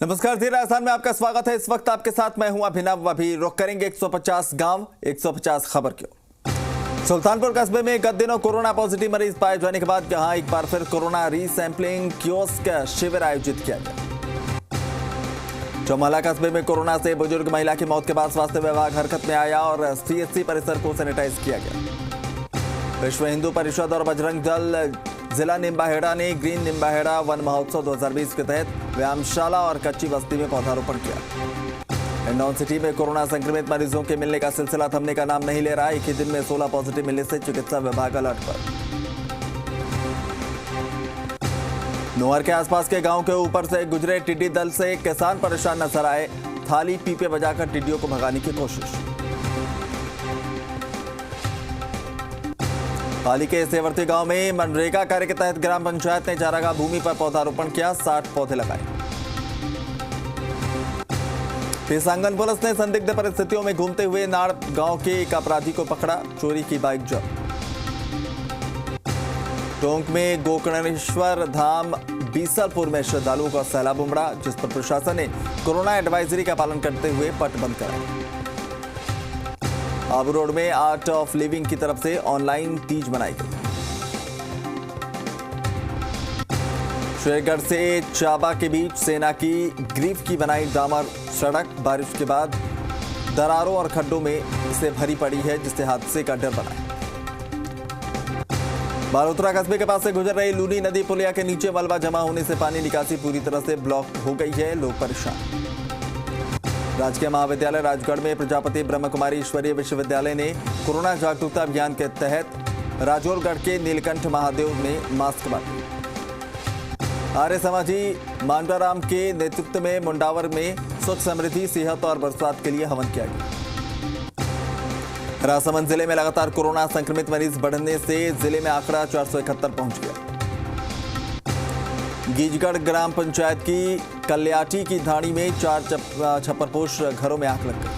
नमस्कार जी, राजस्थान में आपका स्वागत है। इस वक्त आपके साथ मैं हूं अभिनव। अभी रुक करेंगे 150 गांव 150 खबर क्यों। सुल्तानपुर कस्बे में गत दिनों कोरोना पॉजिटिव मरीज पाए जाने के बाद यहां एक बार फिर कोरोना रीसैंपलिंग कियोस्क शिविर आयोजित किया गया। चौमहला कस्बे में कोरोना से बुजुर्ग महिला की मौत के बाद स्वास्थ्य विभाग हरकत में आया और सीएचसी परिसर को सैनिटाइज किया गया। विश्व हिंदू परिषद और बजरंग दल जिला निम्बाहेड़ा ने ग्रीन निम्बाहेड़ा वन महोत्सव 2020 के तहत व्यायामशाला और कच्ची बस्ती में पौधारोपण किया। हिंडौन सिटी में कोरोना संक्रमित मरीजों के मिलने का सिलसिला थमने का नाम नहीं ले रहा। एक ही दिन में 16 पॉजिटिव मिलने से चिकित्सा विभाग अलर्ट पर। नोहर के आसपास के गांव के ऊपर से गुजरे टिड्डी दल से किसान परेशान नजर आए। थाली पीपे बजाकर टिड्डियों को भगाने की कोशिश। पाली के सेवर्ती गांव में मनरेगा कार्य के तहत ग्राम पंचायत ने चारागाह भूमि पर पौधारोपण किया। 60 पौधे लगाए। तीसांगन पुलिस ने संदिग्ध परिस्थितियों में घूमते हुए नाड़ गांव के एक अपराधी को पकड़ा। चोरी की बाइक जब्त। टोंक में गोकर्णेश्वर धाम बीसलपुर में श्रद्धालुओं का सैलाब उमड़ा, जिस पर प्रशासन ने कोरोना एडवाइजरी का पालन करते हुए पट बंद कराया। आबू रोड में आर्ट ऑफ लिविंग की तरफ से ऑनलाइन तीज मनाई गई। शेरगढ़ से चाबा के बीच सेना की ग्रीफ की बनाई डामर सड़क बारिश के बाद दरारों और खड्डों में से भरी पड़ी है, जिससे हादसे का डर बना है। बालोतरा कस्बे के पास से गुजर रही लूनी नदी पुलिया के नीचे मलबा जमा होने से पानी निकासी पूरी तरह से ब्लॉक हो गई है। लोग परेशान। राजकीय महाविद्यालय राजगढ़ में प्रजापति ब्रह्म कुमारी ईश्वरीय विश्वविद्यालय ने कोरोना जागरूकता अभियान के तहत राजौरगढ़ के नीलकंठ महादेव में मास्क बांटे। आर्य समाजी मांडाराम के नेतृत्व में मुंडावर में सुख समृद्धि सेहत और बरसात के लिए हवन किया गया। राजसमंद जिले में लगातार कोरोना संक्रमित मरीज बढ़ने से जिले में आंकड़ा 471 पहुंच गया। गीजगढ़ ग्राम पंचायत की कल्याटी की धाड़ी में 4 छप्परपोश घरों में आग लग गई।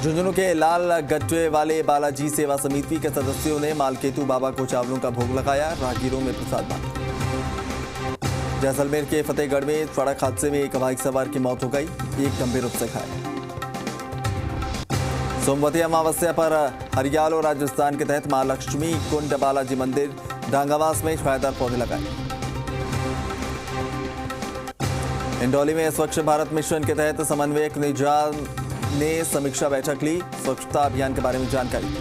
झुंझुनू के लाल गट्टे वाले बालाजी सेवा समिति के सदस्यों ने मालकेतु बाबा को चावलों का भोग लगाया। राहगीरों में प्रसाद बांटा। जैसलमेर के फतेहगढ़ में सड़क हादसे में एक बाइक सवार की मौत हो गई, एक गंभीर रूप से घायल। सोमवती अमावस्या पर हरियाल और राजस्थान के तहत महालक्ष्मी कुंड बालाजी मंदिर डांगावास में छायादार पौधे लगाए। इंडौली में स्वच्छ भारत मिशन के तहत समन्वयक निजाम ने समीक्षा बैठक ली। स्वच्छता अभियान के बारे में जानकारी दी।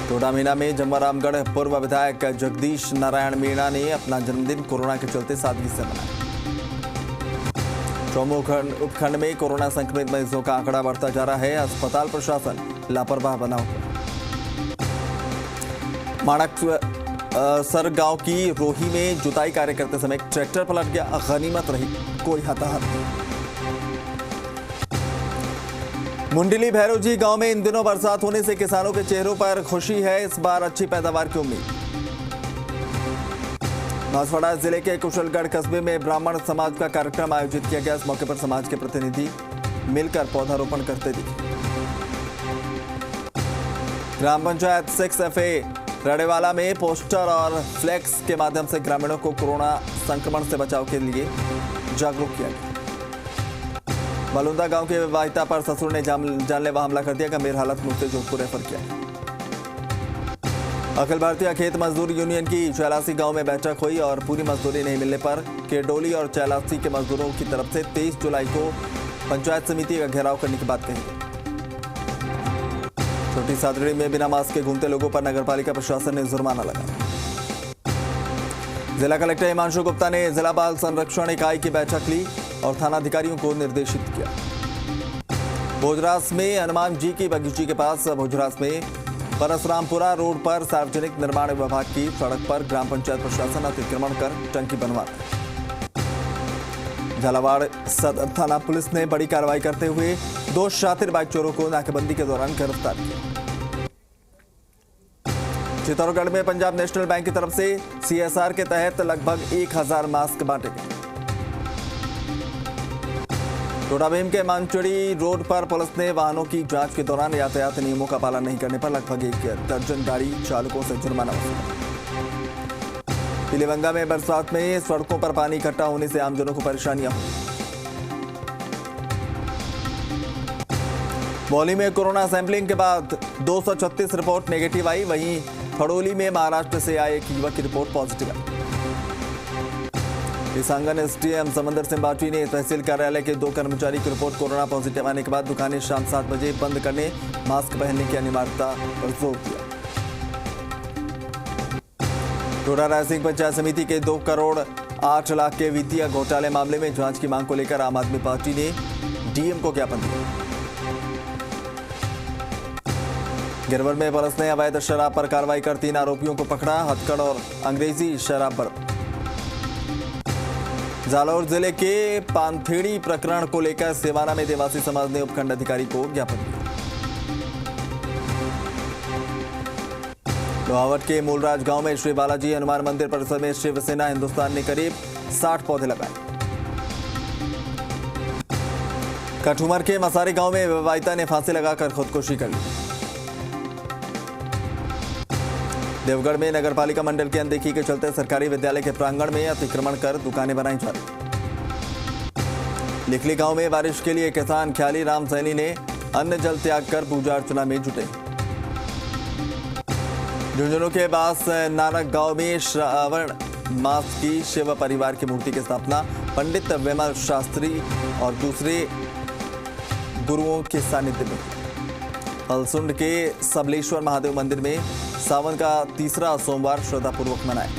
टोडामीना में जम्वारामगढ़ पूर्व विधायक जगदीश नारायण मीणा ने अपना जन्मदिन कोरोना के चलते सादगी से मनाया। चौमू उपखंड में कोरोना संक्रमित मरीजों का आंकड़ा बढ़ता जा रहा है। अस्पताल प्रशासन लापरवाह बना हुआ। माणक सर गांव की रोही में जुताई कार्य करते समय ट्रैक्टर पलट गया। गनीमत रही, कोई हताहत नहीं। मुंडली भैरवजी गांव में इन दिनों बरसात होने से किसानों के चेहरों पर खुशी है। इस बार अच्छी पैदावार की उम्मीद। बांसवाड़ा जिले के कुशलगढ़ कस्बे में ब्राह्मण समाज का कार्यक्रम आयोजित किया गया। इस मौके पर समाज के प्रतिनिधि मिलकर पौधारोपण करते दिखे। ग्राम पंचायत 6FA रडेवाला में पोस्टर और फ्लैक्स के माध्यम से ग्रामीणों को कोरोना संक्रमण से बचाव के लिए जागरूक किया गया। मलुंदा गांव के विवाहिता पर ससुर ने जानलेवा हमला कर दिया। गंभीर हालत में उसे जोधपुर रेफर किया। अखिल भारतीय खेत मजदूर यूनियन की चैलासी गांव में बैठक हुई और पूरी मजदूरी नहीं मिलने पर केडोली और चैलासी के मजदूरों की तरफ से 23 जुलाई को पंचायत समिति का घेराव करने की बात कही। छोटी सादड़ी में बिना मास्क के घूमते लोगों पर नगरपालिका प्रशासन ने जुर्माना लगाया। जिला कलेक्टर हिमांशु गुप्ता ने जिला बाल संरक्षण इकाई की बैठक ली और थानाधिकारियों को निर्देशित किया। भोजरास में हनुमान जी की बगीची के पास भोजरास में परसरामपुरा रोड पर सार्वजनिक निर्माण विभाग की सड़क पर ग्राम पंचायत प्रशासन अतिक्रमण कर टंकी बनवाता। झालावाड़ सदर थाना पुलिस ने बड़ी कार्रवाई करते हुए 2 शातिर बाइक चोरों को नाकेबंदी के दौरान गिरफ्तार किया। चित्तौड़गढ़ में पंजाब नेशनल बैंक की तरफ से CSR के तहत लगभग 1000 मास्क बांटे गए। टोडाभीम के मानचुड़ी रोड पर पुलिस ने वाहनों की जांच के दौरान यातायात नियमों का पालन नहीं करने पर लगभग 1 दर्जन गाड़ी चालकों से जुर्माना वसूला। पीलीभंगा में बरसात में सड़कों पर पानी इकट्ठा होने से आमजनों को परेशानियां हुई। मौली में कोरोना सैंपलिंग के बाद 236 रिपोर्ट नेगेटिव आई। वहीं खड़ोली में महाराष्ट्र से आए एक युवक की रिपोर्ट पॉजिटिव आई। किसांगन एसडीएम समंदर सिंह बाटी ने तहसील कार्यालय के 2 कर्मचारी की रिपोर्ट कोरोना पॉजिटिव आने के बाद दुकानें शाम 7 बजे बंद करने, मास्क पहनने की अनिवार्यता पर जोर दिया। टोडा रायसिंह पंचायत समिति के 2 करोड़ 8 लाख के वित्तीय घोटाले मामले में जांच की मांग को लेकर आम आदमी पार्टी ने डीएम को ज्ञापन दिया। गिरवर में पुलिस ने अवैध शराब पर कार्रवाई कर 3 आरोपियों को पकड़ा। हथकड़ और अंग्रेजी शराब पर। जालौर जिले के पानथेड़ी प्रकरण को लेकर सेवाना में देवासी समाज ने उपखंड अधिकारी को ज्ञापन दिया। लोहावट के मूलराज गांव में श्री बालाजी हनुमान मंदिर परिसर में शिवसेना हिंदुस्तान ने करीब 60 पौधे लगाए। कठुमर के मसारी गांव में विवाहिता ने फांसी लगाकर खुदकुशी कर ली। देवगढ़ में नगरपालिका मंडल की अनदेखी के चलते सरकारी विद्यालय के प्रांगण में अतिक्रमण कर दुकानें बनाई जा रही। लिखली गांव में बारिश के लिए किसान ख्याली राम सैनी ने अन्न जल त्याग कर पूजा अर्चना में जुटे। झुंझुनू के पास नानक गांव में श्रावण मास की शिव परिवार की मूर्ति की स्थापना पंडित विमल शास्त्री और दूसरे गुरुओं के सानिध्य में। हलसुंड के सबलेश्वर महादेव मंदिर में सावन का 3रा सोमवार श्रद्धापूर्वक मनाया।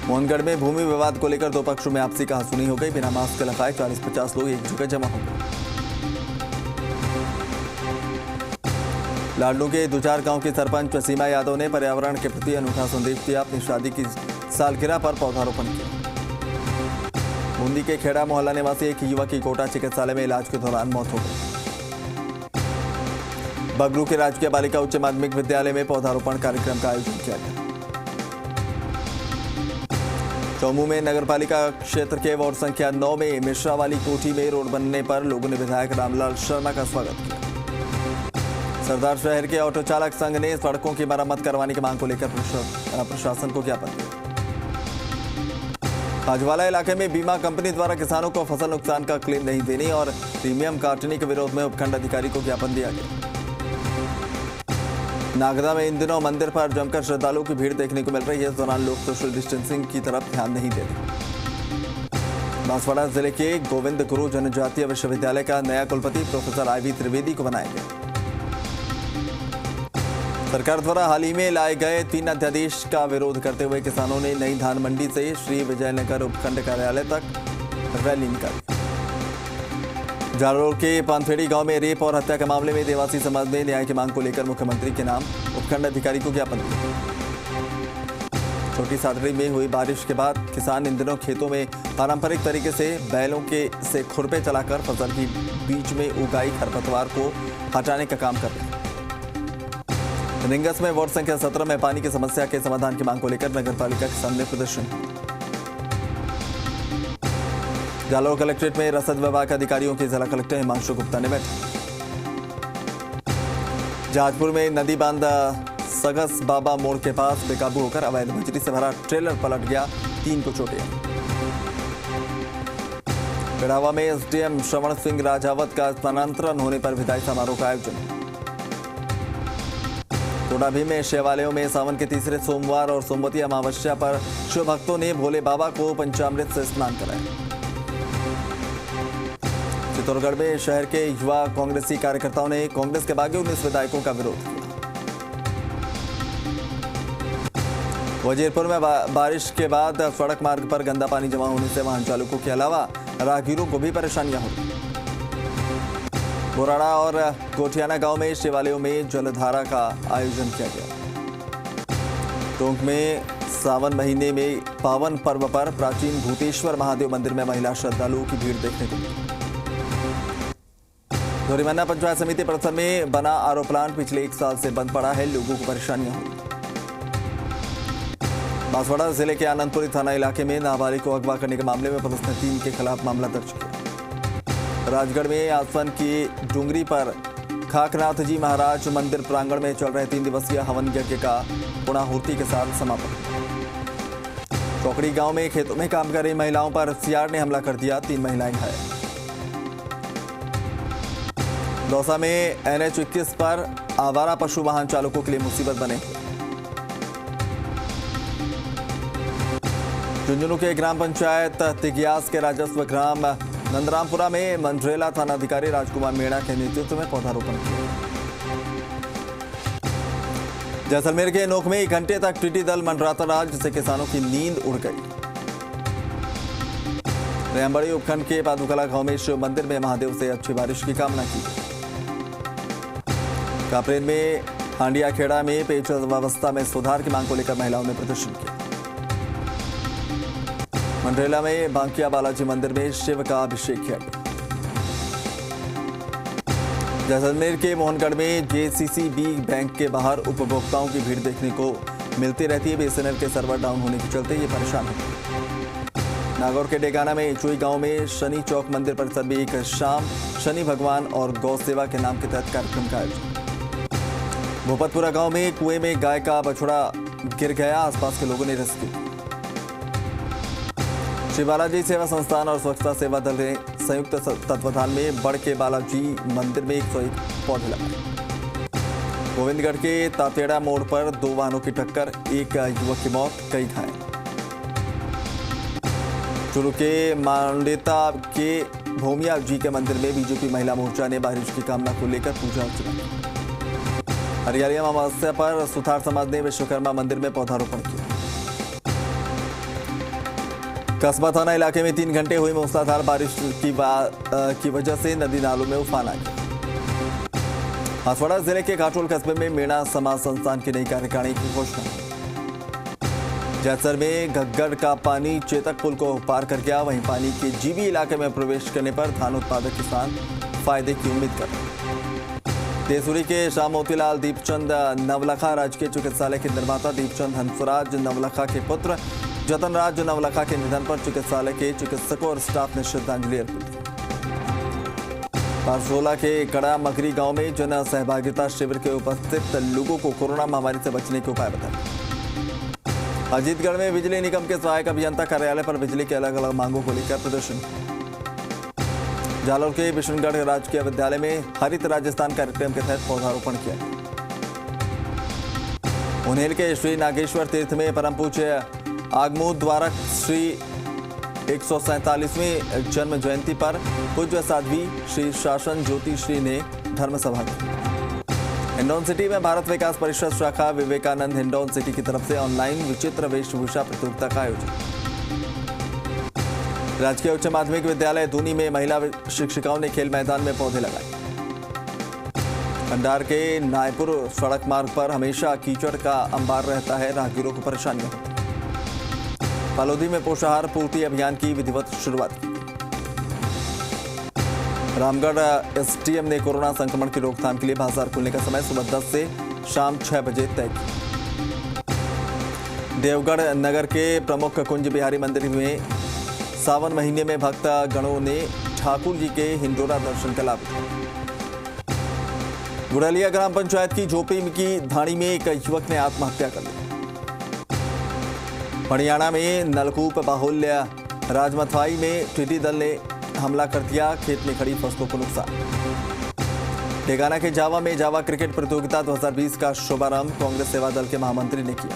मोहनगढ़ में भूमि विवाद को लेकर 2 पक्षों में आपसी कहासुनी हो गई। बिना मास्क लगाए 40-50 लोग एक जगह जमा हो गए। लाडलू के दुचार गांव की सरपंच सीमा यादव ने पर्यावरण के प्रति अनूठा संदेश दिया। अपनी शादी की सालगिरह पर पौधारोपण किया। बूंदी के खेड़ा मोहल्ला निवासी एक युवक की कोटा चिकित्सालय में इलाज के दौरान मौत हो गई। बगरू के राजकीय बालिका उच्च माध्यमिक विद्यालय में पौधारोपण कार्यक्रम का आयोजन किया गया। चौमू में नगरपालिका क्षेत्र के वार्ड संख्या 9 में मिश्रा वाली कोठी में रोड बनने पर लोगों ने विधायक रामलाल शर्मा का स्वागत किया। सरदार शहर के ऑटो चालक संघ ने सड़कों की मरम्मत करवाने की मांग को लेकर प्रशासन को ज्ञापन दिया। खाजवाला इलाके में बीमा कंपनी द्वारा किसानों को फसल नुकसान का क्लेम नहीं देने और प्रीमियम काटने के विरोध में उपखंड अधिकारी को ज्ञापन दिया गया। नागदा में इन दिनों मंदिर पर जमकर श्रद्धालुओं की भीड़ देखने को मिल रही है। इस दौरान लोग सोशल डिस्टेंसिंग की तरफ ध्यान नहीं दे रहे। बांसवाड़ा जिले के गोविंद गुरु जनजातीय विश्वविद्यालय का नया कुलपति प्रोफेसर IV त्रिवेदी को बनाया गया। सरकार द्वारा हाल ही में लाए गए 3 अध्यादेश का विरोध करते हुए किसानों ने नई धान मंडी से श्री विजयनगर उपखंड कार्यालय तक रैली निकाली। जालोर के पानथेड़ी गांव में रेप और हत्या के मामले में देवासी समाज ने न्याय की मांग को लेकर मुख्यमंत्री के नाम उपखंड अधिकारी को ज्ञापन दिया। छोटी सादड़ी में हुई बारिश के बाद किसान इन दिनों खेतों में पारंपरिक तरीके से बैलों से खुरपे चलाकर फसल की बीच में उगाई खरपतवार को हटाने का काम कर रहे हैं। रिंगस में वार्ड संख्या 17 में पानी की समस्या के समाधान की मांग को लेकर नगरपालिका के सामने प्रदर्शन। जालोर कलेक्ट्रेट में रसद विभाग अधिकारियों की जिला कलेक्टर हिमांशु गुप्ता ने बैठा। जहाजपुर में नदी बांध सगस बाबा मोड़ के पास बेकाबू होकर अवैध बजरी से भरा ट्रेलर पलट गया, 3 को चोटें। पिड़ावा में एसडीएम श्रवण सिंह राजावत का स्थानांतरण होने पर विदाई समारोह का आयोजन। टोडाभी में शिवालयों में सावन के 3रे सोमवार और सोमवती अमावस्या पर शिव भक्तों ने भोले बाबा को पंचामृत से स्नान कराया। चित्तौड़गढ़ में शहर के युवा कांग्रेसी कार्यकर्ताओं ने कांग्रेस के बागी 19 विधायकों का विरोध किया। वजीरपुर में बारिश के बाद सड़क मार्ग पर गंदा पानी जमा होने से वाहन चालकों के अलावा राहगीरों को भी परेशानियां हुई। बोराड़ा और गोठियाना गांव में शिवालयों में जलधारा का आयोजन किया गया। टोंक में सावन महीने में पावन पर्व पर प्राचीन भूतेश्वर महादेव मंदिर में महिला श्रद्धालुओं की भीड़ देखने को मिली। धोरीमन्ना पंचायत समिति परिसर में बना आरओ प्लांट पिछले 1 साल से बंद पड़ा है, लोगों को परेशानियां हुई। बांसवाड़ा जिले के आनंदपुरी थाना इलाके में नाबालिग को अगवा करने के मामले में पुलिस ने 3 के खिलाफ मामला दर्ज किया। राजगढ़ में आसवन की डूंगरी पर खाकनाथ जी महाराज मंदिर प्रांगण में चल रहे 3 दिवसीय हवन यज्ञ का पूर्णाहुति के साथ समापन। चौकड़ी गांव में खेतों में काम कर रही महिलाओं पर सीआर ने हमला कर दिया, 3 महिलाएं घायल। दौसा में NH-21 पर आवारा पशु वाहन चालकों के लिए मुसीबत बने। झुंझुनू के ग्राम पंचायत तिगियास के राजस्व ग्राम नंदरामपुरा में मंडरेला थानाधिकारी राजकुमार मीणा के नेतृत्व में पौधारोपण किया। जैसलमेर के नोक में 1 घंटे तक टिड्डी दल मंडराता रहा, जिससे किसानों की नींद उड़ गई। रेहमबड़ी उपखंड के पादुकला गांव में शिव मंदिर में महादेव से अच्छी बारिश की कामना की। कापरेन में हांडिया खेड़ा में पेयजल व्यवस्था में सुधार की मांग को लेकर महिलाओं ने प्रदर्शन किया। मंडरेला में बांकिया बालाजी मंदिर में शिव का अभिषेक किया गया। जैसलमेर के मोहनगढ़ में JCCB बैंक के बाहर उपभोक्ताओं की भीड़ देखने को मिलती रहती है। BSNL के सर्वर डाउन होने के चलते ये परेशान है। नागौर के डेगाना में चुई गांव में शनि चौक मंदिर परिसर में एक शाम शनि भगवान और गौ सेवा के नाम के तहत कार्यक्रम का आयोजन। भोपतपुरा गांव में कुएं में गाय का बछड़ा गिर गया, आसपास के लोगों ने रेस्क्यू। श्री बालाजी सेवा संस्थान और स्वच्छता सेवा दल ने संयुक्त तत्वाधान में बड़ के बालाजी मंदिर में 101 पौधे लगाए। गोविंदगढ़ के तातेड़ा मोड़ पर 2 वाहनों की टक्कर, 1 युवक की मौत, कई घायल। चुरू के मांडेता के भोमिया जी के मंदिर में बीजेपी महिला मोर्चा ने बारिश की कामना को लेकर पूजा अर्चना। हरियाली अमावस्या पर सुथार समाज ने विश्वकर्मा मंदिर में पौधारोपण किया। कस्बा थाना इलाके में 3 घंटे हुई मूसलाधार बारिश की वजह से नदी नालों में उफान आ गया। हाथवाड़ा जिले के घाटोल कस्बे में मीणा समाज संस्थान की नई कार्यकारिणी की घोषणा। जैसर में घग्गर का पानी चेतक पुल को पार कर गया, वहीं पानी के जीबी इलाके में प्रवेश करने पर धान उत्पादक किसान फायदे की उम्मीद कर रहे। देसूरी के शाह मोतीलाल दीपचंद नवलखा राजकीय चिकित्सालय के निर्माता दीपचंद हंसराज नवलखा के पुत्र जतन राज नवलखा के निधन पर चिकित्सालय के चिकित्सकों और स्टाफ ने श्रद्धांजलि अर्पित की। पारसोला के कड़ा मकरी गांव में जन सहभागिता शिविर के उपस्थित लोगों को कोरोना महामारी से बचने के उपाय बताए। अजीतगढ़ में बिजली निगम के सहायक अभियंता कार्यालय पर बिजली के अलग अलग मांगों को लेकर प्रदर्शन। जालोर के बिशनगढ़ राजकीय विद्यालय में हरित राजस्थान कार्यक्रम के तहत पौधारोपण किया गया। उन्हेल के श्री नागेश्वर तीर्थ में परम पूज्य आगमोद द्वारक श्री 147वीं जन्म जयंती पर पूज्य साध्वी श्री शासन ज्योति श्री ने धर्म सभा की। हिंडौन सिटी में भारत विकास परिषद शाखा विवेकानंद हिंडौन सिटी की तरफ से ऑनलाइन विचित्र वेशभूषा प्रतियोगिता का आयोजन। राजकीय उच्च माध्यमिक विद्यालय दूनी में महिला शिक्षिकाओं ने खेल मैदान में पौधे लगाए। भंडार के नायपुर सड़क मार्ग पर हमेशा कीचड़ का अंबार रहता है, राहगीरों को परेशानियां होती। फालोदी में पोषाहार पूर्ति अभियान की विधिवत शुरुआत की। रामगढ़ STM ने कोरोना संक्रमण की रोकथाम के लिए बाजार खुलने का समय सुबह 10 से शाम 6 बजे तय किया। देवगढ़ नगर के प्रमुख कुंज बिहारी मंदिर में सावन महीने में भक्त गणों ने ठाकुर जी के हिंडोरा दर्शन का लाभ उठाया। गुड़लिया ग्राम पंचायत की झोपड़ी की धाड़ी में एक युवक ने आत्महत्या कर ली। हरियाणा में नलकूप बाहुल्य राजमथाई में टिड्डी दल ने हमला कर दिया, खेत में खड़ी फसलों को नुकसान। डेगाना के जावा में जावा क्रिकेट प्रतियोगिता 2020 का शुभारंभ कांग्रेस सेवा दल के महामंत्री ने किया।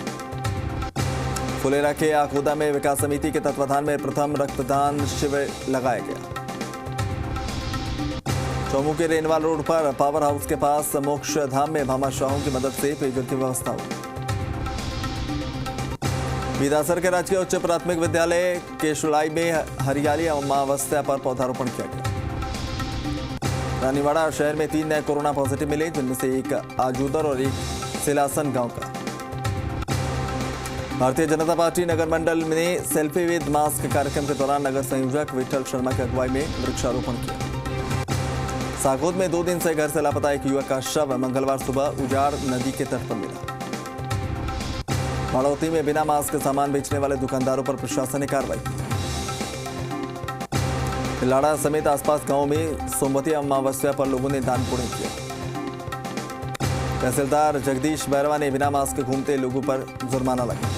फुलेरा के आकोदा में विकास समिति के तत्वाधान में प्रथम रक्तदान शिविर लगाया गया। चौमू के रेनवाल रोड पर पावर हाउस के पास मोक्ष धाम में भामाशाहों की मदद से पेयजल की व्यवस्था हुई। बीदासर के राजकीय उच्च प्राथमिक विद्यालय के शुलाई में हरियाली अमावस्या पर पौधारोपण किया गया। रानीवाड़ा शहर में 3 नए कोरोना पॉजिटिव मिले, जिनमें से एक आजूदर और एक सिलासन गांव का। भारतीय जनता पार्टी नगर मंडल में सेल्फी विद मास्क कार्यक्रम के दौरान नगर संयोजक विठल शर्मा की अगुवाई में वृक्षारोपण किया। सागोद में 2 दिन से घर से लापता एक युवक का शव मंगलवार सुबह उजाड़ नदी के तट पर मिला। बाड़ौती में बिना मास्क सामान बेचने वाले दुकानदारों पर प्रशासन ने कार्रवाई। लाड़ा समेत आसपास गांवों में सोमवती अमावस्या पर लोगों ने दान पुण्य किया। तहसीलदार जगदीश बैरवा ने बिना मास्क घूमते लोगों पर जुर्माना लगाया।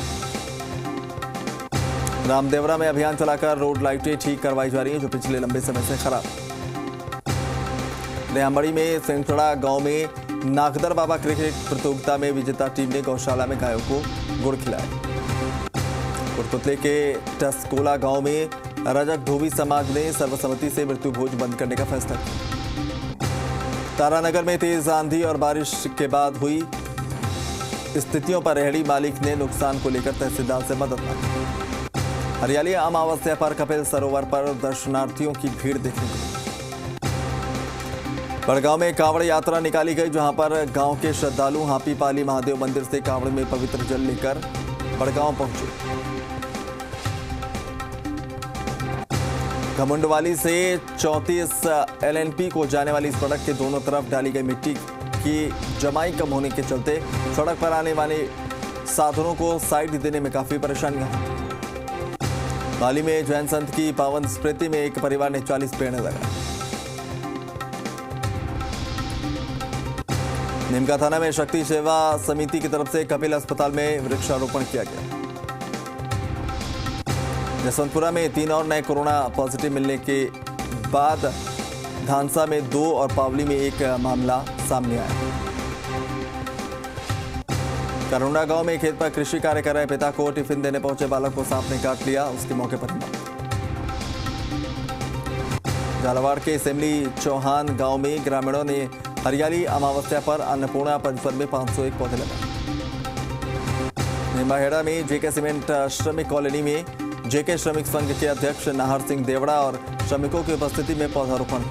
रामदेवरा में अभियान चलाकर रोड लाइटें ठीक करवाई जा रही हैं जो पिछले लंबे समय से खराब। रेहमड़ी में सेंसड़ा गांव में नागदर बाबा क्रिकेट प्रतियोगिता में विजेता टीम ने गौशाला में गायों को गुड़ खिलाया। कोटपुतली के टसकोला गांव में रजक धोबी समाज ने सर्वसम्मति से मृत्यु भोज बंद करने का फैसला किया। तारानगर में तेज आंधी और बारिश के बाद हुई स्थितियों पर रेहड़ी मालिक ने नुकसान को लेकर तहसीलदार से मदद मांगी। हरियाली अमावस्या पर कपिल सरोवर पर दर्शनार्थियों की भीड़ देखने को मिली। बड़गांव में कांवड़ यात्रा निकाली गई जहां पर गांव के श्रद्धालु हापी पाली महादेव मंदिर से कांवड़ में पवित्र जल लेकर बड़गांव पहुंचे। घमुंडवाली से 34 LNP को जाने वाली सड़क के दोनों तरफ डाली गई मिट्टी की जमाई कम होने के चलते सड़क पर आने वाले साधनों को साइड देने में काफी परेशानियां हुई। पाली में जैन संत की पावन स्मृति में एक परिवार ने 40 पेड़ लगाए। निमका थाना में शक्ति सेवा समिति की तरफ से कपिल अस्पताल में वृक्षारोपण किया गया। जसवंतपुरा में 3 और नए कोरोना पॉजिटिव मिलने के बाद धानसा में 2 और पावली में 1 मामला सामने आया। करुणा गांव में खेत पर कृषि कार्य कर रहे पिता को टिफिन देने पहुंचे बालक को सांप ने काट लिया, उसके मौके पर मौत। झालावाड़ के सेमली चौहान गांव में ग्रामीणों ने हरियाली अमावस्या पर अन्नपूर्णा परिसर में 501 पौधे लगाए। निम्बाहेड़ा में जेके सीमेंट श्रमिक कॉलोनी में जेके श्रमिक संघ के अध्यक्ष नाहर सिंह देवड़ा और श्रमिकों की उपस्थिति में पौधारोपण।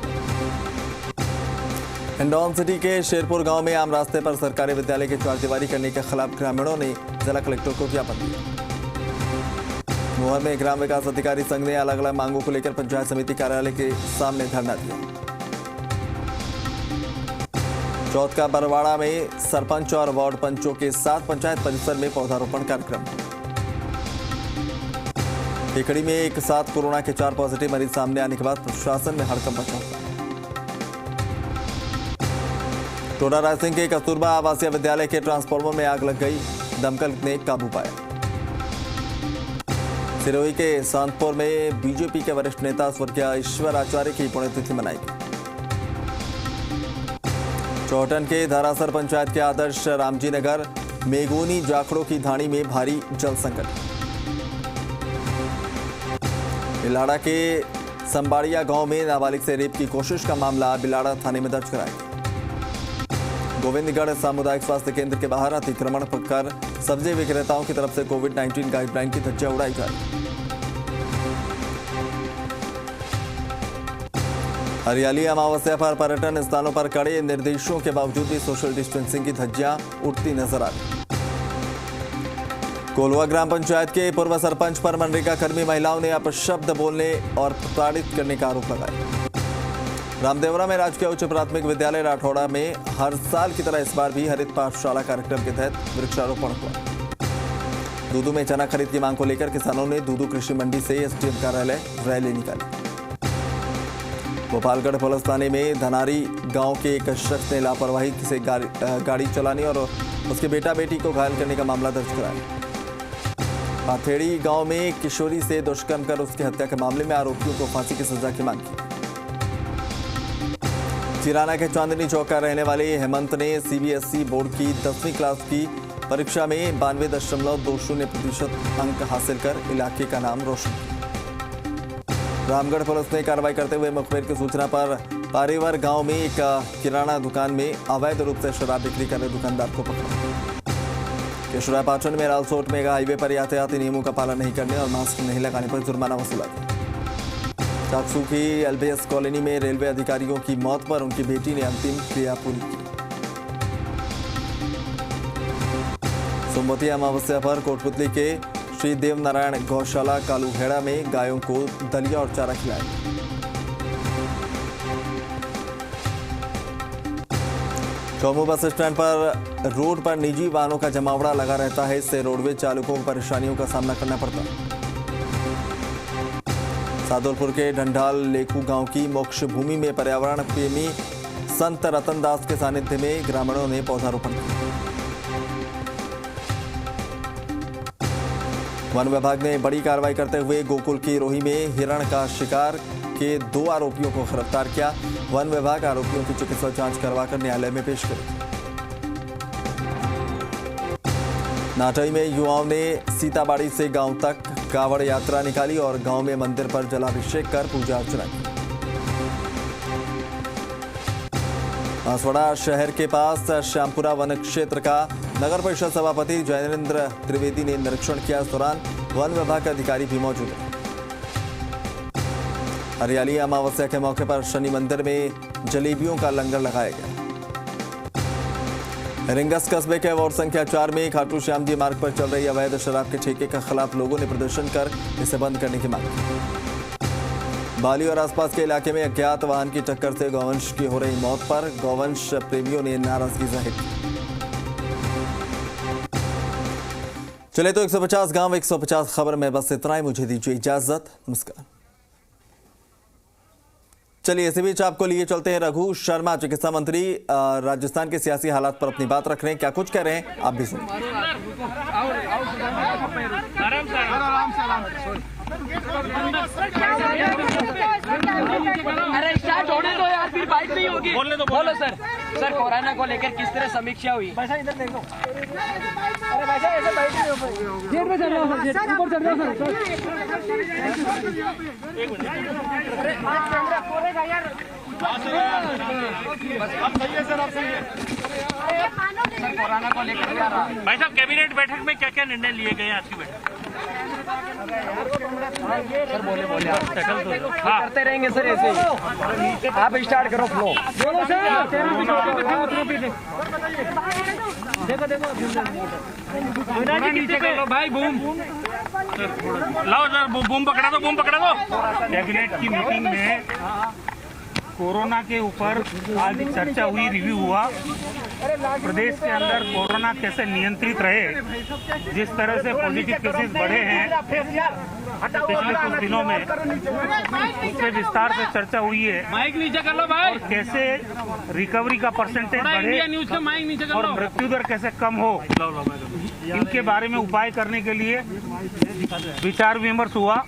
हिंडौन सिटी के शेरपुर गांव में आम रास्ते पर सरकारी विद्यालय की चारदीवारी करने के खिलाफ ग्रामीणों ने जिला कलेक्टर को ज्ञापन दिया। मोहन में ग्राम विकास अधिकारी संघ ने अलग अलग मांगों को लेकर पंचायत समिति कार्यालय के सामने धरना दिया। चौथ का बरवाड़ा में सरपंच और वार्ड पंचों के साथ पंचायत परिसर में पौधारोपण कार्यक्रम। टिकड़ी में एक साथ कोरोना के 4 पॉजिटिव मरीज सामने आने के बाद प्रशासन में हड़कंप मचा हुआ। टोडा रायसिंह के कस्तूरबा आवासीय विद्यालय के ट्रांसफार्मर में आग लग गई, दमकल ने काबू पाया। सिरोही के सांतपुर में बीजेपी के वरिष्ठ नेता स्वर्गीय ईश्वर आचार्य की पुण्यतिथि मनाई गई। चौहटन के धारासर पंचायत के आदर्श रामजी नगर मेगोनी जाखड़ों की धाणी में भारी जल संकट। बिलाड़ा के संबाड़िया गांव में नाबालिग से रेप की कोशिश का मामला बिलाड़ा थाने में दर्ज कराया गया। गोविंदगढ़ सामुदायिक स्वास्थ्य केंद्र के बाहर अतिक्रमण कर सब्जी विक्रेताओं की तरफ से कोविड-19 गाइडलाइन की धज्जियां उड़ाई जा रही। हरियाली अमावस्या पर पर्यटन स्थानों पर कड़े निर्देशों के बावजूद भी सोशल डिस्टेंसिंग की धज्जियां उड़ती नजर आ रही। कोलवा ग्राम पंचायत के पूर्व सरपंच पर मनरेगा कर्मी महिलाओं ने अपशब्द बोलने और प्रताड़ित करने का आरोप लगाया। रामदेवरा में राजकीय उच्च प्राथमिक विद्यालय राठौड़ा में हर साल की तरह इस बार भी हरित पाठशाला कार्यक्रम के तहत वृक्षारोपण हुआ। दूदू में चना खरीद की मांग को लेकर किसानों ने दूदू कृषि मंडी से एसडीएम कार्यालय रैली निकाली। गोपालगढ़ पुलिस थाने में धनारी गांव के एक शख्स ने लापरवाही से गाड़ी चलाने और उसके बेटा बेटी को घायल करने का मामला दर्ज कराया। पाथेड़ी गांव में किशोरी से दुष्कर्म कर उसकी हत्या के मामले में आरोपियों को फांसी की सजा की मांग की। चिराना के चांदनी चौक का रहने वाले हेमंत ने सीबीएसई बोर्ड की 10वीं क्लास की परीक्षा में 92.20% अंक हासिल कर इलाके का नाम रोशन किया। रामगढ़ पुलिस ने कार्रवाई करते हुए मुखबिर की सूचना पर पारेवर गांव में एक किराना दुकान में अवैध रूप से शराब बिक्री कर रहे दुकानदार को पकड़ा। केशुरा पाटन में रालसोट में हाईवे पर यातायाती नियमों का पालन नहीं करने और मास्क नहीं लगाने पर जुर्माना वसूला गया। चाकसू की एलबीएस कॉलोनी में रेलवे अधिकारियों की मौत पर उनकी बेटी ने अंतिम क्रिया पूरी की। सोमवती अमावस्या पर कोटपुतली के श्री देवनारायण गौशाला कालूहेड़ा में गायों को दलिया और चारा खिलाया। चौमू बस स्टैंड पर रोड पर निजी वाहनों का जमावड़ा लगा रहता है, इससे रोडवेज चालकों को परेशानियों का सामना करना पड़ता है। सादुलपुर के ढंढाल लेखू गांव की मोक्ष भूमि में पर्यावरण प्रेमी संत रतनदास के सानिध्य में ग्रामीणों ने पौधारोपण किया। वन विभाग ने बड़ी कार्रवाई करते हुए गोकुल की रोही में हिरण का शिकार के 2 आरोपियों को गिरफ्तार किया। वन विभाग आरोपियों की चिकित्सा जांच करवाकर न्यायालय में पेश करेगी। नाटई में युवाओं ने सीताबाड़ी से गांव तक कावड़ यात्रा निकाली और गांव में मंदिर पर जलाभिषेक कर पूजा अर्चना की। बांसवाड़ा शहर के पास श्यामपुरा वन क्षेत्र का नगर परिषद सभापति जैनेन्द्र त्रिवेदी ने निरीक्षण किया। इस दौरान वन विभाग के अधिकारी भी मौजूद हैं। हरियाली अमावस्या के मौके पर शनि मंदिर में जलेबियों का लंगर लगाया गया। रिंगस कस्बे के वार्ड संख्या 4 में खाटू श्याम जी मार्ग पर चल रही अवैध शराब के ठेके के खिलाफ लोगों ने प्रदर्शन कर इसे बंद करने की मांग की। बाली और आसपास के इलाके में अज्ञात वाहन की टक्कर से गौवंश की हो रही मौत पर गौवंश प्रेमियों ने नाराजगी जाहिर की। चले तो 150 गांव 150 खबर में बस इतना ही। मुझे दीजिए इजाजत। नमस्कार। चलिए इसी बीच आपको लिए चलते हैं रघु शर्मा, चिकित्सा मंत्री राजस्थान के सियासी हालात पर अपनी बात रख रहे हैं। क्या कुछ कह रहे हैं आप भी सुनिए। अरे स्टार्ट होने दो यार, फिर बाइक नहीं होगी। बोलो सर। सर कोरोना को लेकर किस तरह समीक्षा हुई? भाई इधर देखो। अरे भाई ऐसे बाइक नहीं हो पाएगी। गेट पे चढ़ जाओ सर, गेट ऊपर चढ़ जाओ सर। एक मिनट। अरे कैमरा फोड़ेगा यार। आप सही है सर, आप सही है। सर कोरोना को लेकर क्या रहा? भाई साहब कैबिनेट बैठक में क्या क्या निर्णय लिए गए आज की बैठक? सर बोले आप करते रहेंगे सर ऐसे ही। आप स्टार्ट करो फ्लो। देखो नीचे कर लो भाई। बूम लाओ सर, बूम पकड़ा दो, बूम पकड़ा दो। कैबिनेट की मीटिंग में कोरोना के ऊपर आज चर्चा हुई, रिव्यू हुआ। प्रदेश के अंदर कोरोना कैसे नियंत्रित रहे, जिस तरह से पॉजिटिव केसेस बढ़े हैं पिछले कुछ दिनों में, उस पर विस्तार से चर्चा हुई है। माइक नीचे कर लो भाई। और कैसे रिकवरी का परसेंटेज बढ़े और मृत्यु दर कैसे कम हो, इनके बारे में उपाय करने के लिए विचार विमर्श हुआ।